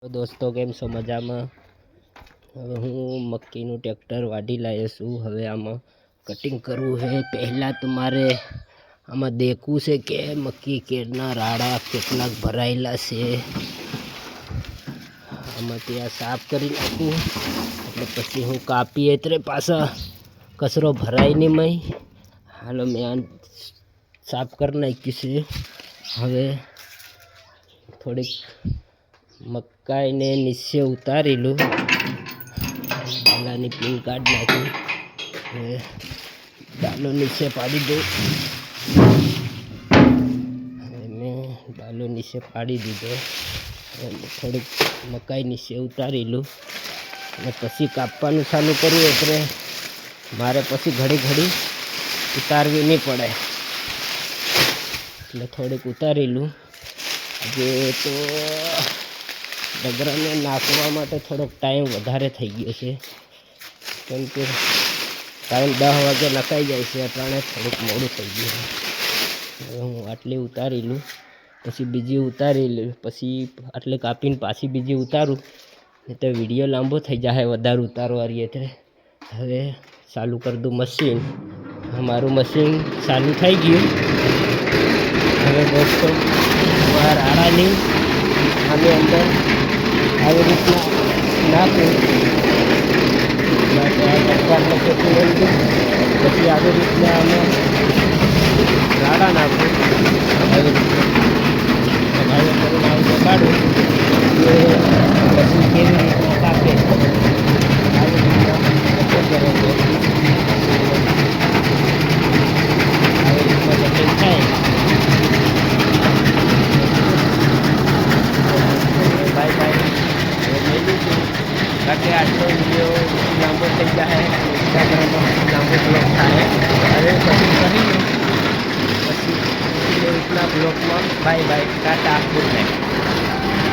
તો દોસ્તો કેમ છો મજામાં। હવે હું મક્કીનું ટ્રેક્ટર વાઢી લાવ્યો છું। હવે આમાં કટિંગ કરવું છે। પહેલાં તમારે આમાં દેખવું છે કે મક્કી કેરના રાડા કેટલાક ભરાયેલા છે। આમાંથી આ સાફ કરી નાખું એટલે પછી હું કાપીએ એટલે પાછા કચરો ભરાય નહીં મય। હાલો મેં આ સાફ કરી નાખી છે। હવે થોડીક મકાઈને નીચે ઉતારી લઉં। ડાલાની પિન કાઢી નાખી। હવે ડાલો નીચે પાડી દઉં। હવે મેં ડાલો નીચે પાડી દીધો। થોડીક મકાઈ નીચે ઉતારી લઉં અને પછી કાપવાનું ચાલુ કરું એટલે મારે પછી ઘડી ઉતારવી નહીં પડે। એટલે થોડીક ઉતારી લઉં। જે તો ડગરાને નાખવા માટે થોડોક ટાઈમ વધારે થઈ ગયો છે, કેમ કે ટાઈમ 10 વાગે નખાઈ જાય છે। અટાણે થોડુંક મોડું થઈ ગયું છે। હવે હું આટલી ઉતારી લઉં પછી બીજી ઉતારી લઉં, પછી આટલે કાપીને પાછી બીજી ઉતારું નહીં તો વિડીયો લાંબો થઈ જાય વધારે ઉતારવાળી એટલે। હવે ચાલુ કરી દઉં મશીન। મારું મશીન ચાલુ થઈ ગયું। હવે દોસ્તો રાડાની આની અંદર આવી રીતના નાખું માટે આ ટક્કરને કેટલું લઈ દઉં, પછી આવી રીતના આમાં રાડા નાખું આવી રીતના ભાઈ કરીને આવી કાઢું કે પછી કેવી રીતના કાપે આવી રીતના કટિંગ કરે છે। આવી રીતના કટિંગ થાય। Bye bye. હવે લઈ લીધું કારણ કે આટલો વિડીયો લાંબો થઈ જાય, ઇન્સ્ટાગ્રામમાં લાંબો બ્લોગ થાય। હવે પછી કરી લઉં, પછી રીતના બ્લોગમાં bye bye, Tata, good night.